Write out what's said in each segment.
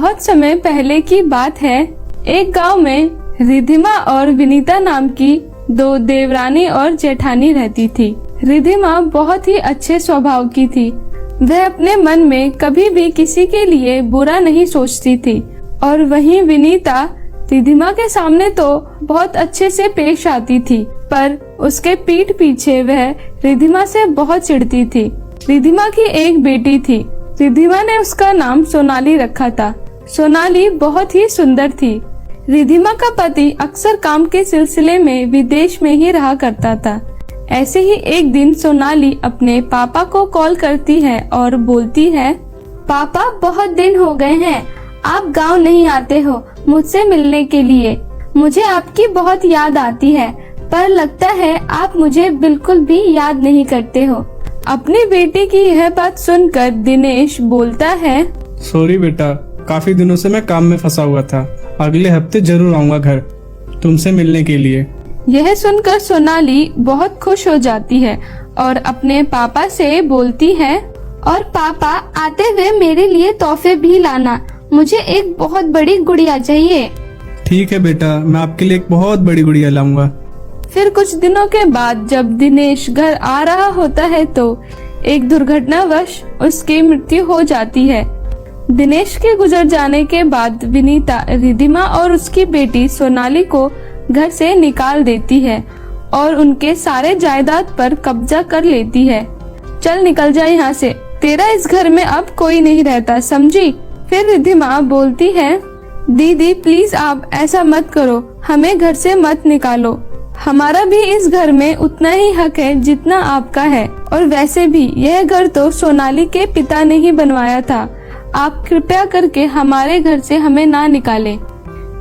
बहुत समय पहले की बात है। एक गांव में रिधिमा और विनीता नाम की दो देवरानी और जेठानी रहती थी। रिधिमा बहुत ही अच्छे स्वभाव की थी। वह अपने मन में कभी भी किसी के लिए बुरा नहीं सोचती थी और वहीं विनीता रिधिमा के सामने तो बहुत अच्छे से पेश आती थी, पर उसके पीठ पीछे वह रिधिमा से बहुत चिढ़ती थी। रिधिमा की एक बेटी थी। रिधिमा ने उसका नाम सोनाली रखा था। सोनाली बहुत ही सुंदर थी। रिधिमा का पति अक्सर काम के सिलसिले में विदेश में ही रहा करता था। ऐसे ही एक दिन सोनाली अपने पापा को कॉल करती है और बोलती है, पापा बहुत दिन हो गए हैं, आप गांव नहीं आते हो मुझसे मिलने के लिए। मुझे आपकी बहुत याद आती है, पर लगता है आप मुझे बिल्कुल भी याद नहीं करते हो। अपनी बेटी की यह बात सुनकर दिनेश बोलता है, सॉरी बेटा, काफी दिनों से मैं काम में फंसा हुआ था। अगले हफ्ते जरूर आऊंगा घर तुमसे मिलने के लिए। यह सुनकर सोनाली बहुत खुश हो जाती है और अपने पापा से बोलती है, और पापा आते हुए मेरे लिए तोहफे भी लाना, मुझे एक बहुत बड़ी गुड़िया चाहिए। ठीक है बेटा, मैं आपके लिए एक बहुत बड़ी गुड़िया लाऊंगा। फिर कुछ दिनों के बाद जब दिनेश घर आ रहा होता है तो एक दुर्घटनावश उसकी मृत्यु हो जाती है। दिनेश के गुजर जाने के बाद विनीता रिधिमा और उसकी बेटी सोनाली को घर से निकाल देती है और उनके सारे जायदाद पर कब्जा कर लेती है। चल निकल जा यहाँ से, तेरा इस घर में अब कोई नहीं रहता, समझी। फिर रिधिमा बोलती है, दीदी प्लीज आप ऐसा मत करो, हमें घर से मत निकालो। हमारा भी इस घर में उतना ही हक है जितना आपका है, और वैसे भी यह घर तो सोनाली के पिता ने ही बनवाया था। आप कृपया करके हमारे घर से हमें ना निकालें।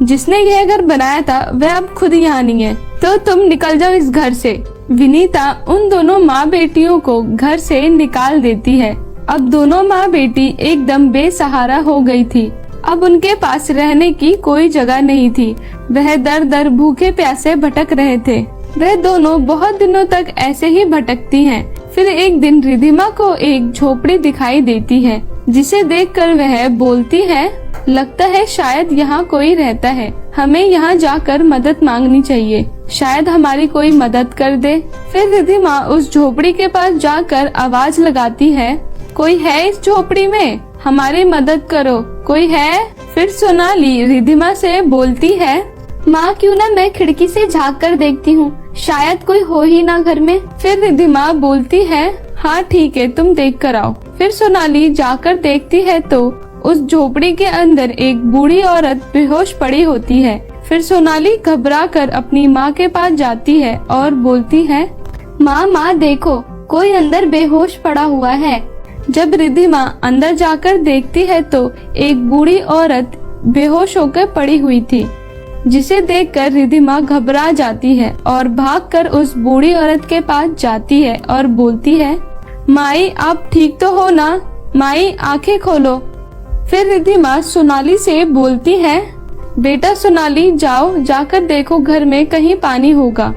जिसने यह घर बनाया था वह अब खुद यहाँ नहीं है, तो तुम निकल जाओ इस घर से। विनीता उन दोनों माँ बेटियों को घर से निकाल देती है। अब दोनों माँ बेटी एकदम बेसहारा हो गई थी। अब उनके पास रहने की कोई जगह नहीं थी। वह दर दर भूखे प्यासे भटक रहे थे। वह दोनों बहुत दिनों तक ऐसे ही भटकती हैं। फिर एक दिन रिधिमा को एक झोपड़ी दिखाई देती है, जिसे देखकर वह बोलती है, लगता है शायद यहाँ कोई रहता है, हमें यहाँ जाकर मदद मांगनी चाहिए, शायद हमारी कोई मदद कर दे। फिर रिधिमा उस झोपड़ी के पास जाकर आवाज लगाती है, कोई है इस झोपड़ी में, हमारी मदद करो, कोई है। फिर सोनाली रिधिमा से बोलती है, माँ क्यों ना मैं खिड़की से झांक कर देखती हूँ, शायद कोई हो ही ना घर में। फिर रिधिमा बोलती है, हाँ ठीक है, तुम देख कर आओ। फिर सोनाली जाकर देखती है तो उस झोपड़ी के अंदर एक बूढ़ी औरत बेहोश पड़ी होती है। फिर सोनाली घबरा कर अपनी माँ के पास जाती है और बोलती है, माँ देखो, कोई अंदर बेहोश पड़ा हुआ है। जब रिधिमा अंदर जाकर देखती है तो एक बूढ़ी औरत बेहोश होकर पड़ी हुई थी, जिसे देखकर रिधिमा घबरा जाती है और भागकर उस बूढ़ी औरत के पास जाती है और बोलती है, माई आप ठीक तो हो ना, माई आंखें खोलो। फिर रिधिमा सोनाली से बोलती है, बेटा सोनाली जाओ, जाकर देखो घर में कहीं पानी होगा।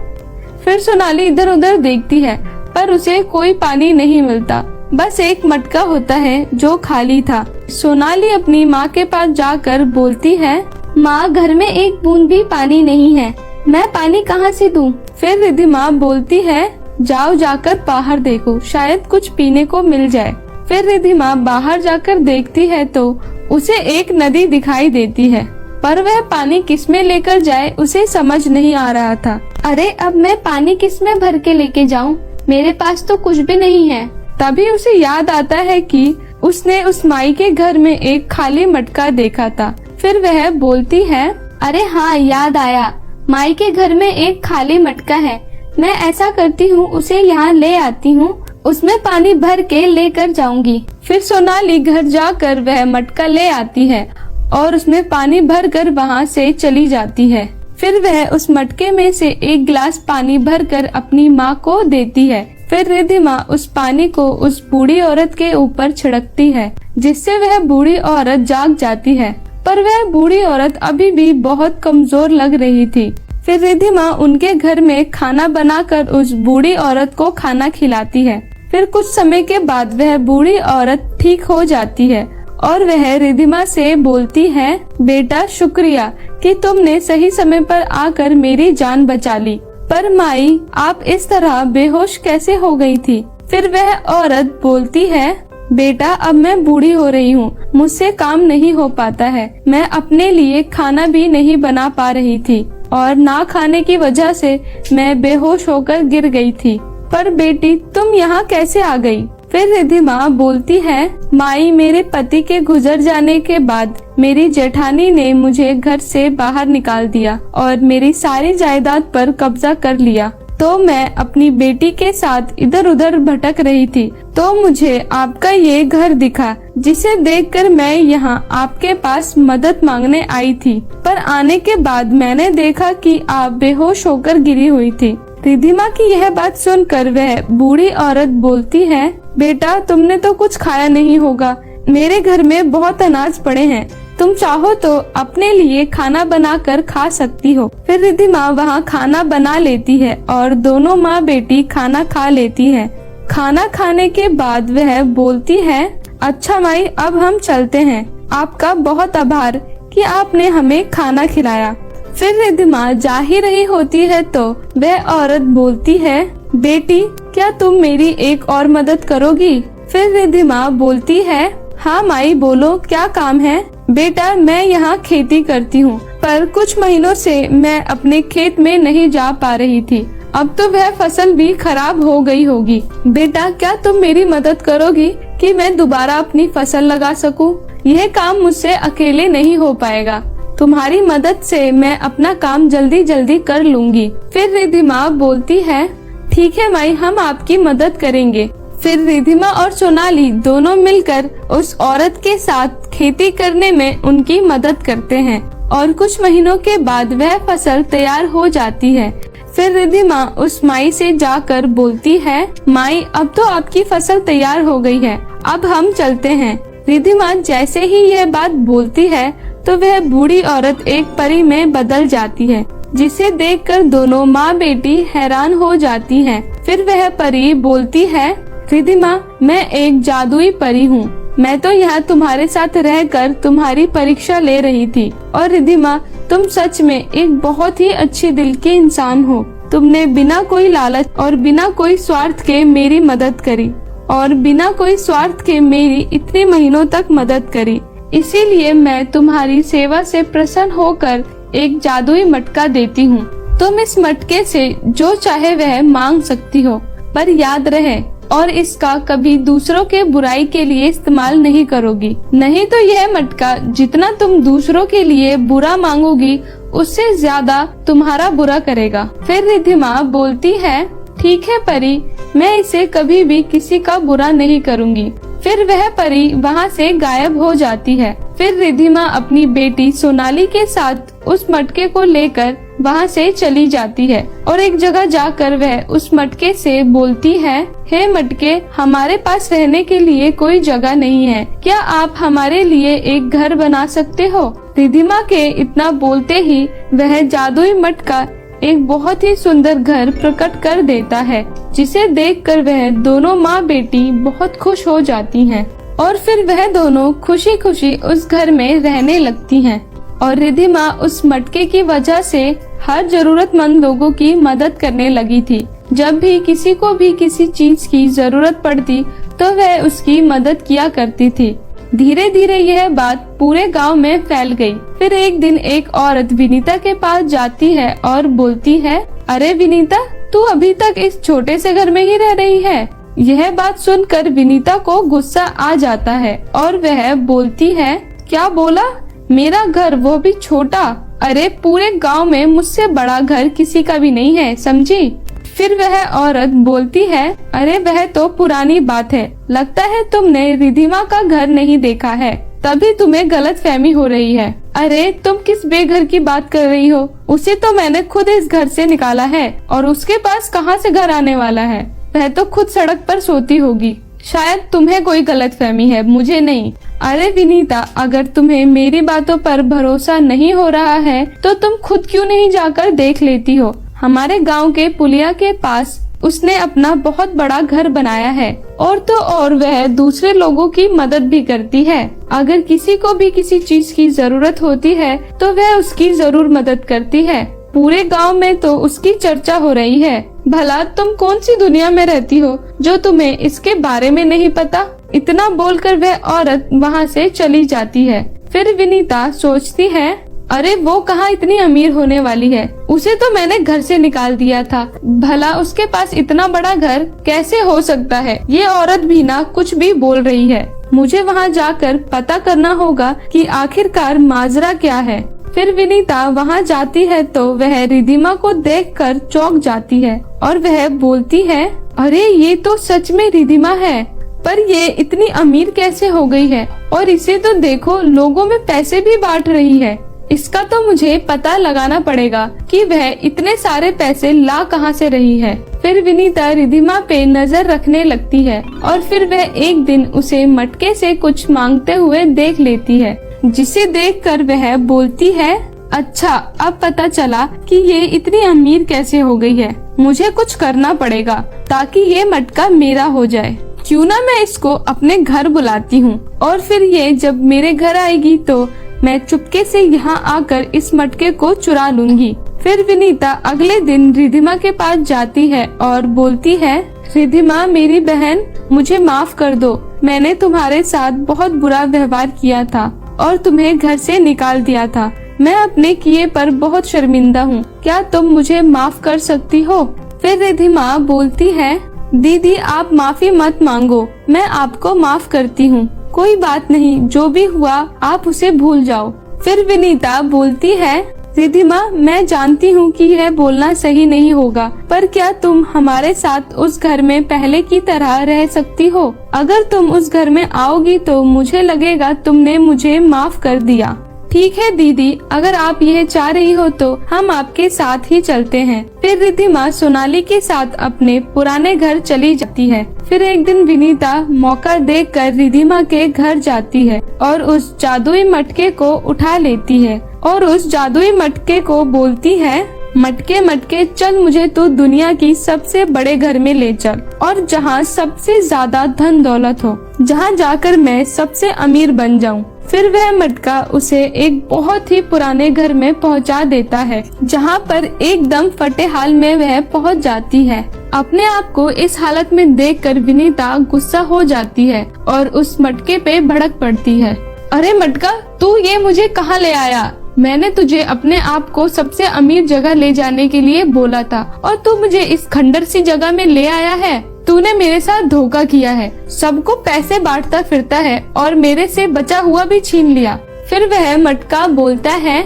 फिर सोनाली इधर उधर देखती है, पर उसे कोई पानी नहीं मिलता, बस एक मटका होता है जो खाली था। सोनाली अपनी माँ के पास जाकर बोलती है, माँ घर में एक बूंद भी पानी नहीं है, मैं पानी कहाँ से दूँ। फिर रिधिमा बोलती है, जाओ जाकर बाहर देखो, शायद कुछ पीने को मिल जाए। फिर रिधिमा बाहर जाकर देखती है तो उसे एक नदी दिखाई देती है, पर वह पानी किसमें लेकर जाए उसे समझ नहीं आ रहा था। अरे अब मैं पानी किसमें भर के लेके जाऊँ, मेरे पास तो कुछ भी नहीं है। तभी उसे याद आता है कि उसने उस माई के घर में एक खाली मटका देखा था। फिर वह बोलती है, अरे हाँ याद आया, माई के घर में एक खाली मटका है, मैं ऐसा करती हूँ उसे यहाँ ले आती हूँ, उसमें पानी भर के लेकर जाऊंगी। फिर सोनाली घर जाकर वह मटका ले आती है और उसमें पानी भर कर वहाँ से चली जाती है। फिर वह उस मटके में से एक गिलास पानी भरकर अपनी माँ को देती है। फिर रिधिमा उस पानी को उस बूढ़ी औरत के ऊपर छिड़कती है, जिससे वह बूढ़ी औरत जाग जाती है, पर वह बूढ़ी औरत अभी भी बहुत कमजोर लग रही थी। फिर रिधिमा उनके घर में खाना बनाकर उस बूढ़ी औरत को खाना खिलाती है। फिर कुछ समय के बाद वह बूढ़ी औरत ठीक हो जाती है और वह रिधिमा से बोलती है, बेटा शुक्रिया कि तुमने सही समय पर आकर मेरी जान बचा ली। पर माई, आप इस तरह बेहोश कैसे हो गई थी? फिर वह औरत बोलती है, बेटा अब मैं बूढ़ी हो रही हूँ, मुझसे काम नहीं हो पाता है। मैं अपने लिए खाना भी नहीं बना पा रही थी और ना खाने की वजह से मैं बेहोश होकर गिर गई थी। पर बेटी, तुम यहाँ कैसे आ गई? फिर रिधिमा बोलती है, माई, मेरे पति के गुजर जाने के बाद मेरी जेठानी ने मुझे घर से बाहर निकाल दिया और मेरी सारी जायदाद पर कब्जा कर लिया। तो मैं अपनी बेटी के साथ इधर उधर भटक रही थी तो मुझे आपका ये घर दिखा, जिसे देखकर मैं यहाँ आपके पास मदद मांगने आई थी। पर आने के बाद मैंने देखा कि आप बेहोश होकर गिरी हुई थी। रिधिमा की यह बात सुनकर वह बूढ़ी औरत बोलती है, बेटा तुमने तो कुछ खाया नहीं होगा, मेरे घर में बहुत अनाज पड़े हैं, तुम चाहो तो अपने लिए खाना बनाकर खा सकती हो। फिर रिधिमा वहाँ खाना बना लेती है और दोनों माँ बेटी खाना खा लेती है। खाना खाने के बाद वह बोलती है, अच्छा माई, अब हम चलते हैं। आपका बहुत आभार कि आपने हमें खाना खिलाया। फिर रिधिमा जा ही रही होती है तो वह औरत बोलती है, बेटी क्या तुम मेरी एक और मदद करोगी? फिर रिधिमा बोलती है, हाँ माई, बोलो क्या काम है? बेटा मैं यहाँ खेती करती हूँ, पर कुछ महीनों से मैं अपने खेत में नहीं जा पा रही थी। अब तो वह फसल भी खराब हो गई होगी। बेटा क्या तुम मेरी मदद करोगी कि मैं दोबारा अपनी फसल लगा सकूं? यह काम मुझसे अकेले नहीं हो पाएगा, तुम्हारी मदद से मैं अपना काम जल्दी जल्दी कर लूंगी। फिर रिधिमा बोलती है, ठीक है माई, हम आपकी मदद करेंगे। फिर रिधिमा और सोनाली दोनों मिलकर उस औरत के साथ खेती करने में उनकी मदद करते हैं और कुछ महीनों के बाद वह फसल तैयार हो जाती है। फिर रिधिमा उस माई से जाकर बोलती है, माई अब तो आपकी फसल तैयार हो गई है, अब हम चलते हैं। रिधिमा जैसे ही यह बात बोलती है तो वह बूढ़ी औरत एक परी में बदल जाती है, जिसे देखकर दोनों माँ बेटी हैरान हो जाती हैं। फिर वह परी बोलती है, रिधिमा मैं एक जादुई परी हूँ, मैं तो यहाँ तुम्हारे साथ रहकर तुम्हारी परीक्षा ले रही थी। और रिधिमा तुम सच में एक बहुत ही अच्छी दिल के इंसान हो, तुमने बिना कोई लालच और बिना कोई स्वार्थ के मेरी मदद करी और बिना कोई स्वार्थ के मेरी इतने महीनों तक मदद करी। इसीलिए मैं तुम्हारी सेवा से प्रसन्न होकर एक जादुई मटका देती हूँ। तुम इस मटके से जो चाहे वह मांग सकती हो, पर याद रहे और इसका कभी दूसरों के बुराई के लिए इस्तेमाल नहीं करोगी, नहीं तो यह मटका जितना तुम दूसरों के लिए बुरा मांगोगी उससे ज्यादा तुम्हारा बुरा करेगा। फिर रिधिमा बोलती है, ठीक है परी, मैं इसे कभी भी किसी का बुरा नहीं करूँगी। फिर वह परी वहाँ से गायब हो जाती है। फिर रिधिमा अपनी बेटी सोनाली के साथ उस मटके को लेकर वहाँ से चली जाती है और एक जगह जाकर वह उस मटके से बोलती है, हे मटके, हमारे पास रहने के लिए कोई जगह नहीं है, क्या आप हमारे लिए एक घर बना सकते हो? रिधिमा के इतना बोलते ही वह जादुई मटका एक बहुत ही सुंदर घर प्रकट कर देता है, जिसे देखकर वह दोनों माँ बेटी बहुत खुश हो जाती हैं और फिर वह दोनों खुशी खुशी उस घर में रहने लगती हैं। और रिधिमा उस मटके की वजह से हर जरूरतमंद लोगों की मदद करने लगी थी। जब भी किसी को भी किसी चीज की जरूरत पड़ती तो वह उसकी मदद किया करती थी। धीरे धीरे यह बात पूरे गांव में फैल गई। फिर एक दिन एक औरत विनीता के पास जाती है और बोलती है, अरे विनीता, तू अभी तक इस छोटे से घर में ही रह रही है? यह बात सुनकर विनीता को गुस्सा आ जाता है और वह बोलती है, क्या बोला? मेरा घर, वो भी छोटा? अरे पूरे गांव में मुझसे बड़ा घर किसी का भी नहीं है, समझी? फिर वह औरत बोलती है, अरे वह तो पुरानी बात है, लगता है तुमने रिधिमा का घर नहीं देखा है, तभी तुम्हें गलतफहमी हो रही है। अरे तुम किस बेघर की बात कर रही हो? उसे तो मैंने खुद इस घर से निकाला है और उसके पास कहाँ से घर आने वाला है? वह तो खुद सड़क पर सोती होगी। शायद तुम्हें कोई गलतफहमी है, मुझे नहीं। अरे विनीता, अगर तुम्हें मेरी बातों पर भरोसा नहीं हो रहा है तो तुम खुद क्यों नहीं जाकर देख लेती हो? हमारे गांव के पुलिया के पास उसने अपना बहुत बड़ा घर बनाया है और तो और वह दूसरे लोगों की मदद भी करती है। अगर किसी को भी किसी चीज की जरूरत होती है तो वह उसकी जरूर मदद करती है। पूरे गांव में तो उसकी चर्चा हो रही है। भला तुम कौन सी दुनिया में रहती हो जो तुम्हें इसके बारे में नहीं पता। इतना बोलकर वह औरत वहाँ से चली जाती है। फिर विनीता सोचती है, अरे वो कहाँ इतनी अमीर होने वाली है, उसे तो मैंने घर से निकाल दिया था। भला उसके पास इतना बड़ा घर कैसे हो सकता है। ये औरत भी ना कुछ भी बोल रही है। मुझे वहाँ जाकर पता करना होगा कि आखिरकार माजरा क्या है। फिर विनीता वहाँ जाती है तो वह रिधिमा को देखकर चौंक जाती है और वह बोलती है, अरे ये तो सच में रिधिमा है, पर ये इतनी अमीर कैसे हो गई है। और इसे तो देखो, लोगों में पैसे भी बांट रही है। इसका तो मुझे पता लगाना पड़ेगा कि वह इतने सारे पैसे ला कहाँ से रही है। फिर विनीता रिधिमा पे नजर रखने लगती है और फिर वह एक दिन उसे मटके से कुछ मांगते हुए देख लेती है, जिसे देखकर वह बोलती है, अच्छा अब पता चला कि ये इतनी अमीर कैसे हो गई है। मुझे कुछ करना पड़ेगा ताकि ये मटका मेरा हो जाए। क्यों ना मैं इसको अपने घर बुलाती हूँ और फिर ये जब मेरे घर आएगी तो मैं चुपके से यहाँ आकर इस मटके को चुरा लूंगी। फिर विनीता अगले दिन रिधिमा के पास जाती है और बोलती है, रिधिमा मेरी बहन, मुझे माफ कर दो। मैंने तुम्हारे साथ बहुत बुरा व्यवहार किया था और तुम्हें घर से निकाल दिया था। मैं अपने किए पर बहुत शर्मिंदा हूँ। क्या तुम मुझे माफ कर सकती हो। फिर रिधिमा बोलती है, दीदी आप माफी मत मांगो, मैं आपको माफ करती हूँ। कोई बात नहीं, जो भी हुआ आप उसे भूल जाओ। फिर विनीता बोलती है, रिधिमा मैं जानती हूँ कि यह बोलना सही नहीं होगा, पर क्या तुम हमारे साथ उस घर में पहले की तरह रह सकती हो। अगर तुम उस घर में आओगी तो मुझे लगेगा तुमने मुझे माफ कर दिया। ठीक है दीदी, अगर आप यह चाह रही हो तो हम आपके साथ ही चलते हैं। फिर रिधिमा सोनाली के साथ अपने पुराने घर चली जाती है। फिर एक दिन विनीता मौका देखकर रिधिमा के घर जाती है और उस जादुई मटके को उठा लेती है और उस जादुई मटके को बोलती है, मटके मटके चल मुझे तू दुनिया की सबसे बड़े घर में ले चल और जहाँ सबसे ज्यादा धन दौलत हो, जहाँ जाकर मैं सबसे अमीर बन जाऊँ। फिर वह मटका उसे एक बहुत ही पुराने घर में पहुंचा देता है, जहां पर एकदम फटे हाल में वह पहुंच जाती है। अपने आप को इस हालत में देखकर विनीता गुस्सा हो जाती है और उस मटके पे भड़क पड़ती है। अरे मटका, तू ये मुझे कहाँ ले आया। मैंने तुझे अपने आप को सबसे अमीर जगह ले जाने के लिए बोला था और तू मुझे इस खंडर सी जगह में ले आया है। तूने मेरे साथ धोखा किया है, सबको पैसे बांटता फिरता है और मेरे से बचा हुआ भी छीन लिया। फिर वह मटका बोलता है,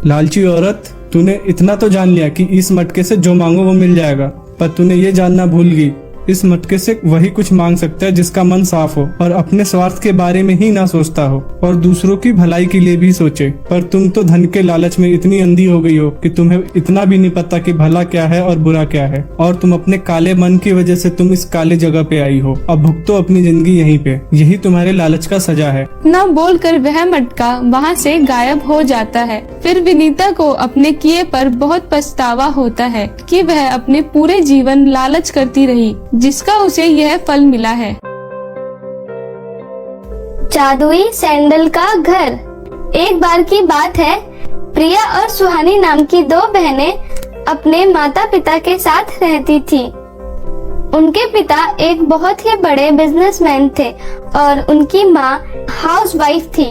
लालची औरत, तूने इतना तो जान लिया कि इस मटके से जो मांगो वो मिल जाएगा, पर तूने ये जानना भूल गई इस मटके से वही कुछ मांग सकता है जिसका मन साफ हो और अपने स्वार्थ के बारे में ही ना सोचता हो और दूसरों की भलाई के लिए भी सोचे। पर तुम तो धन के लालच में इतनी अंधी हो गई हो कि तुम्हें इतना भी नहीं पता कि भला क्या है और बुरा क्या है, और तुम अपने काले मन की वजह से तुम इस काले जगह पे आई हो। अब भुगतो अपनी जिंदगी यहीं पे, यही तुम्हारे लालच का सजा है। न बोलकर वह मटका वहाँ से गायब हो जाता है। फिर विनीता को अपने किए पर बहुत पछतावा होता है कि वह अपने पूरे जीवन लालच करती रही, जिसका उसे यह फल मिला है। जादुई सैंडल का घर। एक बार की बात है, प्रिया और सुहानी नाम की दो बहनें अपने माता पिता के साथ रहती थी। उनके पिता एक बहुत ही बड़े बिजनेसमैन थे और उनकी माँ हाउसवाइफ थी।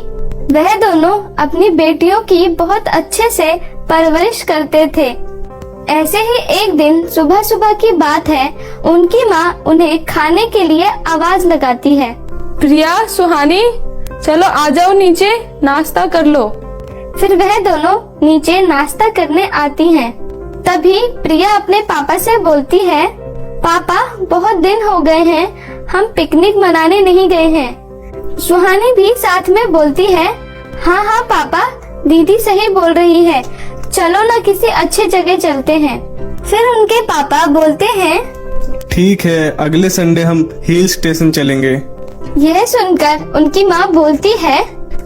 वह दोनों अपनी बेटियों की बहुत अच्छे से परवरिश करते थे। ऐसे ही एक दिन सुबह सुबह की बात है, उनकी माँ उन्हें खाने के लिए आवाज लगाती है, प्रिया, सुहानी, चलो आ जाओ नीचे, नाश्ता कर लो। फिर वह दोनों नीचे नाश्ता करने आती हैं। तभी प्रिया अपने पापा से बोलती है, पापा बहुत दिन हो गए हैं, हम पिकनिक मनाने नहीं गए हैं। सुहानी भी साथ में बोलती है, हाँ हाँ पापा, दीदी सही बोल रही है, चलो ना किसी अच्छे जगह चलते हैं। फिर उनके पापा बोलते हैं, ठीक है, अगले संडे हम हिल स्टेशन चलेंगे। यह सुनकर उनकी माँ बोलती है,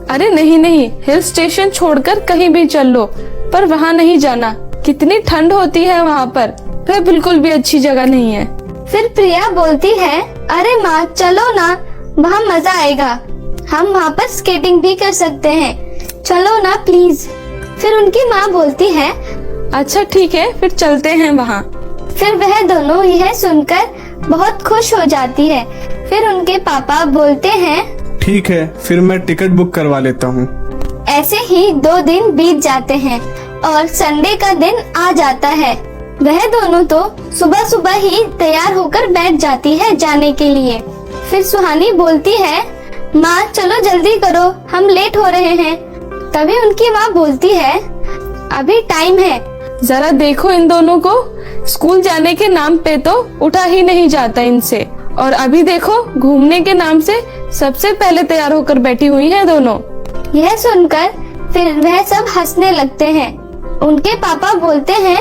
अरे नहीं नहीं, हिल स्टेशन छोड़कर कहीं भी चल लो, पर वहाँ नहीं जाना। कितनी ठंड होती है वहाँ पर। वह बिल्कुल भी अच्छी जगह नहीं है। फिर प्रिया बोलती है, अरे माँ चलो ना, वहाँ मजा आएगा, हम वहाँ पर स्केटिंग भी कर सकते हैं, चलो ना प्लीज। फिर उनकी माँ बोलती है, अच्छा ठीक है, फिर चलते हैं वहाँ। फिर वह दोनों यह सुनकर बहुत खुश हो जाती है। फिर उनके पापा बोलते हैं, ठीक है, फिर मैं टिकट बुक करवा लेता हूँ। ऐसे ही 2 दिन बीत जाते हैं और संडे का दिन आ जाता है। वह दोनों तो सुबह सुबह ही तैयार होकर बैठ जाती है जाने के लिए। फिर सुहानी बोलती है, माँ चलो जल्दी करो, हम लेट हो रहे हैं। तभी उनकी माँ बोलती है, अभी टाइम है। जरा देखो इन दोनों को, स्कूल जाने के नाम पे तो उठा ही नहीं जाता इनसे, और अभी देखो घूमने के नाम से सबसे पहले तैयार होकर बैठी हुई हैं दोनों। यह सुनकर फिर वह सब हंसने लगते हैं। उनके पापा बोलते हैं,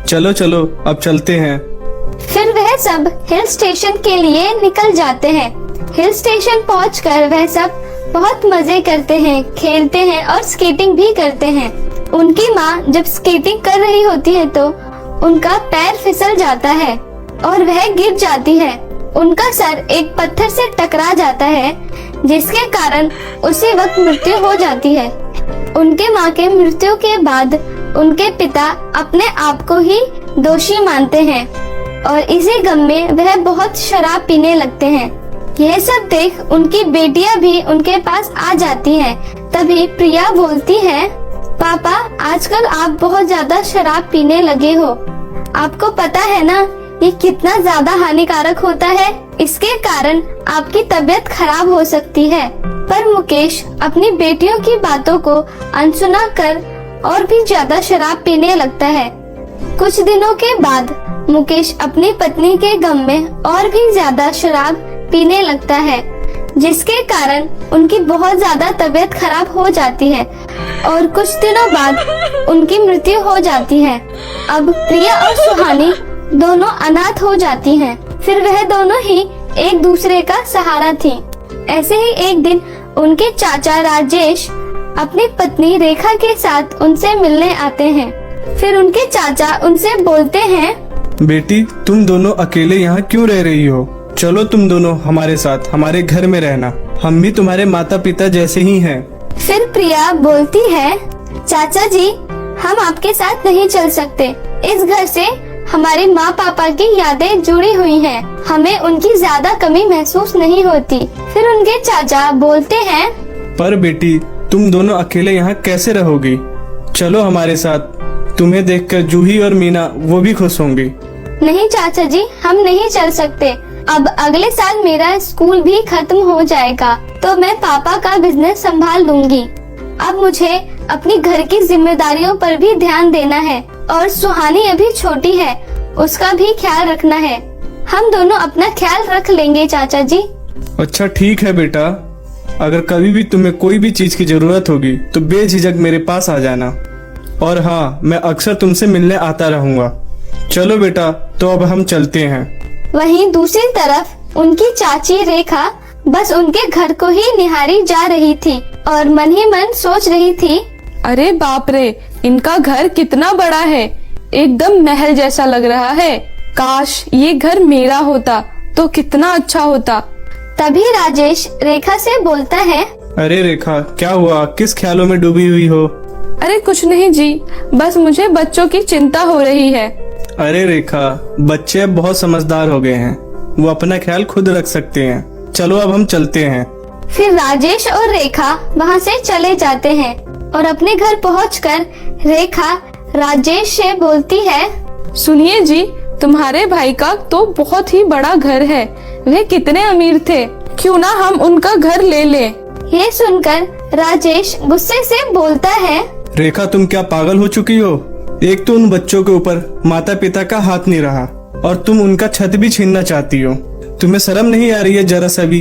चलो चलो अब चलते हैं। फिर वह सब हिल स्टेशन के लिए निकल जाते हैं। हिल स्टेशन पहुंचकर वह सब बहुत मजे करते हैं, खेलते हैं और स्केटिंग भी करते हैं। उनकी माँ जब स्केटिंग कर रही होती है तो उनका पैर फिसल जाता है और वह गिर जाती है। उनका सर एक पत्थर से टकरा जाता है, जिसके कारण उसी वक्त मृत्यु हो जाती है। उनके माँ के मृत्यु के बाद उनके पिता अपने आप को ही दोषी मानते हैं और इसी गम में वह बहुत शराब पीने लगते हैं। यह सब देख उनकी बेटियां भी उनके पास आ जाती हैं। तभी प्रिया बोलती है, पापा आजकल आप बहुत ज्यादा शराब पीने लगे हो। आपको पता है ना ये कितना ज्यादा हानिकारक होता है। इसके कारण आपकी तबीयत खराब हो सकती है। पर मुकेश अपनी बेटियों की बातों को अनसुना कर और भी ज्यादा शराब पीने लगता है। कुछ दिनों के बाद मुकेश अपनी पत्नी के गम में और भी ज्यादा शराब पीने लगता है, जिसके कारण उनकी बहुत ज्यादा तबीयत खराब हो जाती है और कुछ दिनों बाद उनकी मृत्यु हो जाती है। अब प्रिया और सुहानी दोनों अनाथ हो जाती हैं। फिर वह दोनों ही एक दूसरे का सहारा थी। ऐसे ही एक दिन उनके चाचा राजेश अपनी पत्नी रेखा के साथ उनसे मिलने आते हैं। फिर उनके चाचा उनसे बोलते हैं, बेटी तुम दोनों अकेले यहाँ क्यों रह रही हो? चलो तुम दोनों हमारे साथ हमारे घर में रहना, हम भी तुम्हारे माता पिता जैसे ही हैं। फिर प्रिया बोलती है, चाचा जी हम आपके साथ नहीं चल सकते। इस घर से हमारे माँ पापा की यादें जुड़ी हुई हैं। हमें उनकी ज्यादा कमी महसूस नहीं होती। फिर उनके चाचा बोलते हैं, पर बेटी तुम दोनों अकेले यहाँ कैसे रहोगी? चलो हमारे साथ, तुम्हें देखकर जूही और मीना वो भी खुश होंगी। नहीं चाचा जी हम नहीं चल सकते। अब अगले साल मेरा स्कूल भी खत्म हो जाएगा तो मैं पापा का बिजनेस संभाल लूंगी। अब मुझे अपनी घर की जिम्मेदारियों पर भी ध्यान देना है और सुहानी अभी छोटी है, उसका भी ख्याल रखना है। हम दोनों अपना ख्याल रख लेंगे चाचा जी। अच्छा ठीक है बेटा, अगर कभी भी तुम्हें कोई भी चीज की जरूरत होगी तो बेझिझक मेरे पास आ जाना। और हाँ, मैं अक्सर तुमसे मिलने आता रहूंगा। चलो बेटा, तो अब हम चलते हैं। वहीं दूसरी तरफ उनकी चाची रेखा बस उनके घर को ही निहारी जा रही थी और मन ही मन सोच रही थी, अरे बाप रे, इनका घर कितना बड़ा है, एकदम महल जैसा लग रहा है। काश ये घर मेरा होता तो कितना अच्छा होता। तभी राजेश रेखा से बोलता है, अरे रेखा क्या हुआ, किस ख्यालों में डूबी हुई हो? अरे कुछ नहीं जी, बस मुझे बच्चों की चिंता हो रही है। अरे रेखा, बच्चे अब बहुत समझदार हो गए हैं, वो अपना ख्याल खुद रख सकते हैं। चलो अब हम चलते हैं। फिर राजेश और रेखा वहाँ से चले जाते हैं और अपने घर पहुंचकर रेखा राजेश से बोलती है, सुनिए जी, तुम्हारे भाई का तो बहुत ही बड़ा घर है, वे कितने अमीर थे, क्यों ना हम उनका घर ले ले। ये सुनकर राजेश गुस्से से बोलता है, रेखा तुम क्या पागल हो चुकी हो? एक तो उन बच्चों के ऊपर माता पिता का हाथ नहीं रहा और तुम उनका छत भी छीनना चाहती हो। तुम्हें शर्म नहीं आ रही है जरा सा भी?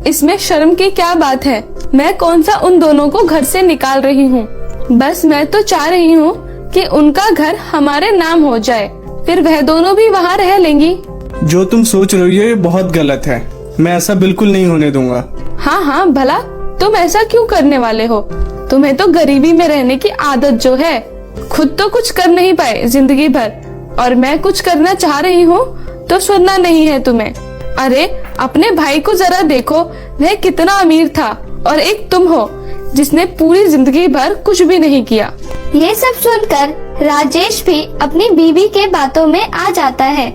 इसमें शर्म की क्या बात है? मैं कौन सा उन दोनों को घर से निकाल रही हूँ। बस मैं तो चाह रही हूँ कि उनका घर हमारे नाम हो जाए, फिर वह दोनों भी वहाँ रह लेंगी। जो तुम सोच रही हो ये बहुत गलत है, मैं ऐसा बिल्कुल नहीं होने दूंगा। हाँ हाँ, भला तुम ऐसा क्यों करने वाले हो? तुम्हें तो गरीबी में रहने की आदत जो है। खुद तो कुछ कर नहीं पाए जिंदगी भर, और मैं कुछ करना चाह रही हूँ तो सुनना नहीं है तुम्हें। अरे अपने भाई को जरा देखो, वह कितना अमीर था, और एक तुम हो जिसने पूरी जिंदगी भर कुछ भी नहीं किया। ये सब सुनकर राजेश भी अपनी बीवी के बातों में आ जाता है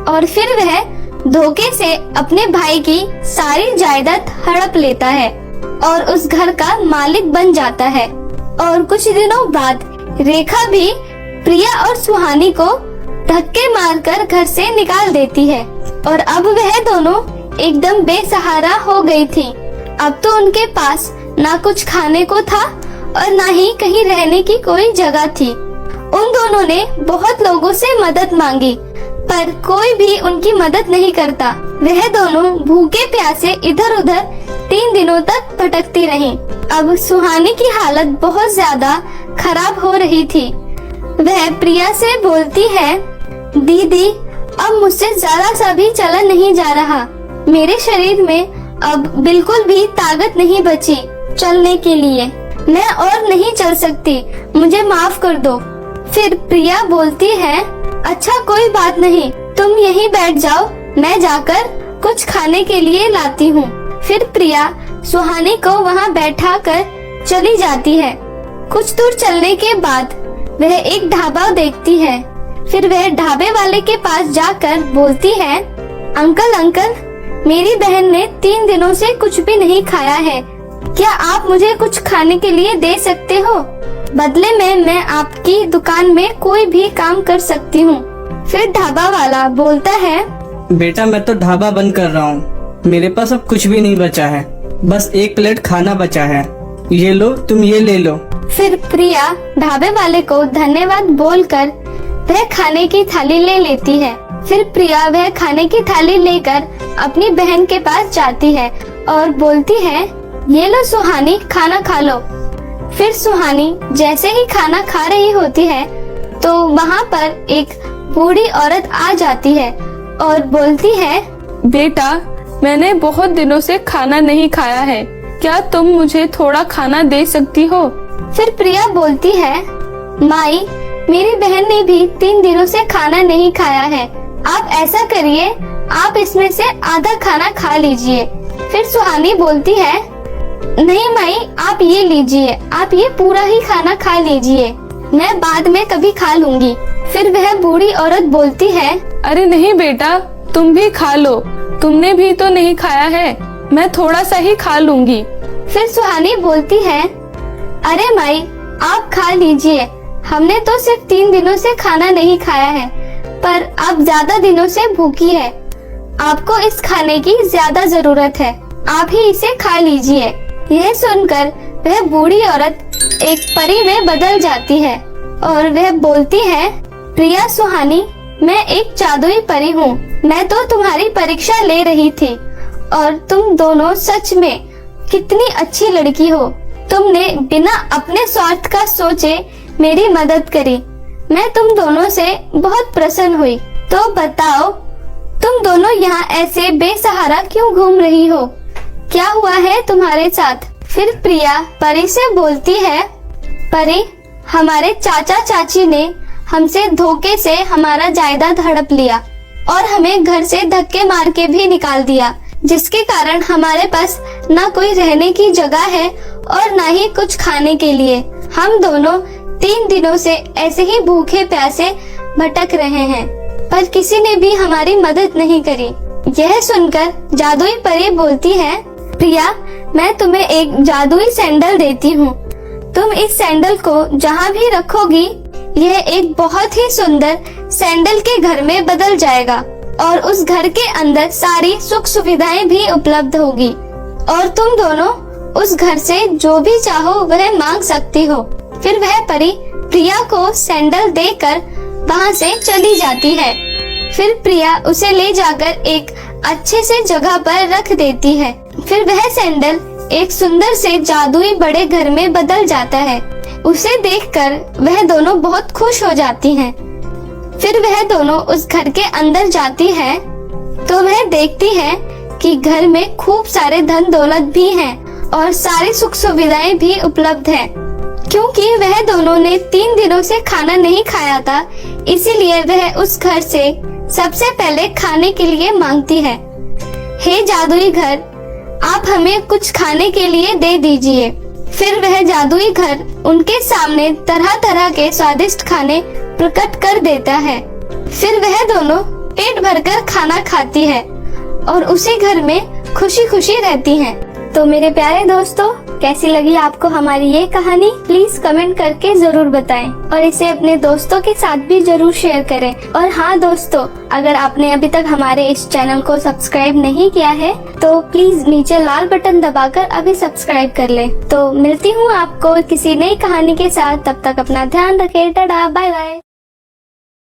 और फिर वह धोखे से अपने भाई की सारी जायदाद हड़प लेता है और उस घर का मालिक बन जाता है। और कुछ दिनों बाद रेखा भी प्रिया और सुहानी को धक्के मारकर घर से निकाल देती है और अब वह दोनों एकदम बेसहारा हो गई थी। अब तो उनके पास ना कुछ खाने को था और ना ही कहीं रहने की कोई जगह थी। उन दोनों ने बहुत लोगों से मदद मांगी पर कोई भी उनकी मदद नहीं करता। वह दोनों भूखे प्यासे इधर उधर 3 दिनों तक भटकती रहीं। अब सुहानी की हालत बहुत ज्यादा खराब हो रही थी। वह प्रिया से बोलती है, दीदी अब मुझसे जरा सा भी चला नहीं जा रहा। मेरे शरीर में अब बिल्कुल भी ताकत नहीं बची चलने के लिए। मैं और नहीं चल सकती, मुझे माफ कर दो। फिर प्रिया बोलती है, अच्छा कोई बात नहीं, तुम यहीं बैठ जाओ, मैं जाकर कुछ खाने के लिए लाती हूँ। फिर प्रिया सुहानी को वहाँ बैठा कर चली जाती है। कुछ दूर चलने के बाद वह एक ढाबा देखती है। फिर वह ढाबे वाले के पास जाकर बोलती है, अंकल अंकल, मेरी बहन ने 3 दिनों से कुछ भी नहीं खाया है, क्या आप मुझे कुछ खाने के लिए दे सकते हो? बदले में मैं आपकी दुकान में कोई भी काम कर सकती हूँ। फिर ढाबा वाला बोलता है, बेटा मैं तो ढाबा बंद कर रहा हूँ, मेरे पास अब कुछ भी नहीं बचा है, बस 1 प्लेट खाना बचा है, ये लो तुम ये ले लो। फिर प्रिया ढाबे वाले को धन्यवाद बोलकर वह खाने की थाली ले लेती है। फिर प्रिया वह खाने की थाली लेकर अपनी बहन के पास जाती है और बोलती है, ये लो सुहानी, खाना खा लो। फिर सुहानी जैसे ही खाना खा रही होती है तो वहाँ पर एक बूढ़ी औरत आ जाती है और बोलती है, बेटा मैंने बहुत दिनों से खाना नहीं खाया है, क्या तुम मुझे थोड़ा खाना दे सकती हो? फिर प्रिया बोलती है, माई मेरी बहन ने भी 3 दिनों से खाना नहीं खाया है, आप ऐसा करिए, आप इसमें से आधा खाना खा लीजिए। फिर सुहानी बोलती है, नहीं माई आप ये लीजिए, आप ये पूरा ही खाना खा लीजिए, मैं बाद में कभी खा लूंगी। फिर वह बूढ़ी औरत बोलती है, अरे नहीं बेटा, तुम भी खा लो, तुमने भी तो नहीं खाया है, मैं थोड़ा सा ही खा लूंगी। फिर सुहानी बोलती है, अरे माई आप खा लीजिए, हमने तो सिर्फ 3 दिनों से खाना नहीं खाया है, पर आप ज्यादा दिनों से भूखी है, आपको इस खाने की ज्यादा जरूरत है, आप ही इसे खा लीजिए। यह सुनकर वह बूढ़ी औरत एक परी में बदल जाती है और वह बोलती है, प्रिया सुहानी, मैं एक जादुई परी हूँ, मैं तो तुम्हारी परीक्षा ले रही थी और तुम दोनों सच में कितनी अच्छी लड़की हो। तुमने बिना अपने स्वार्थ का सोचे मेरी मदद करी, मैं तुम दोनों से बहुत प्रसन्न हुई। तो बताओ तुम दोनों यहाँ ऐसे बेसहारा क्यों घूम रही हो, क्या हुआ है तुम्हारे साथ? फिर प्रिया परी से बोलती है, परी हमारे चाचा चाची ने हमसे धोखे से हमारा जायदाद हड़प लिया और हमें घर से धक्के मार के भी निकाल दिया, जिसके कारण हमारे पास ना कोई रहने की जगह है और ना ही कुछ खाने के लिए। हम दोनों 3 दिनों से ऐसे ही भूखे प्यासे भटक रहे हैं, पर किसी ने भी हमारी मदद नहीं करी। यह सुनकर जादुई परी बोलती है, प्रिया मैं तुम्हें एक जादुई सैंडल देती हूँ, तुम इस सैंडल को जहाँ भी रखोगी यह एक बहुत ही सुंदर सैंडल के घर में बदल जाएगा और उस घर के अंदर सारी सुख सुविधाएं भी उपलब्ध होगी और तुम दोनों उस घर से जो भी चाहो वह मांग सकती हो। फिर वह परी प्रिया को सैंडल देकर वहाँ से चली जाती है। फिर प्रिया उसे ले जाकर एक अच्छे से जगह पर रख देती है। फिर वह सैंडल एक सुंदर से जादुई बड़े घर में बदल जाता है। उसे देखकर वह दोनों बहुत खुश हो जाती हैं। फिर वह दोनों उस घर के अंदर जाती है तो वह देखती है कि घर में खूब सारे धन दौलत भी हैं और सारी सुख सुविधाएं भी उपलब्ध हैं। क्योंकि वह दोनों ने 3 दिनों से खाना नहीं खाया था, इसीलिए वह उस घर से सबसे पहले खाने के लिए मांगती है। हे जादुई घर, आप हमें कुछ खाने के लिए दे दीजिए। फिर वह जादुई घर उनके सामने तरह तरह के स्वादिष्ट खाने प्रकट कर देता है। फिर वह दोनों पेट भरकर खाना खाती है और उसी घर में खुशी खुशी रहती हैं। तो मेरे प्यारे दोस्तों, कैसी लगी आपको हमारी ये कहानी? प्लीज कमेंट करके जरूर बताएं और इसे अपने दोस्तों के साथ भी जरूर शेयर करें। और हाँ दोस्तों, अगर आपने अभी तक हमारे इस चैनल को सब्सक्राइब नहीं किया है तो प्लीज नीचे लाल बटन दबाकर अभी सब्सक्राइब कर लें। तो मिलती हूँ आपको किसी नई कहानी के साथ, तब तक अपना ध्यान रखें। टाटा, बाय बाय।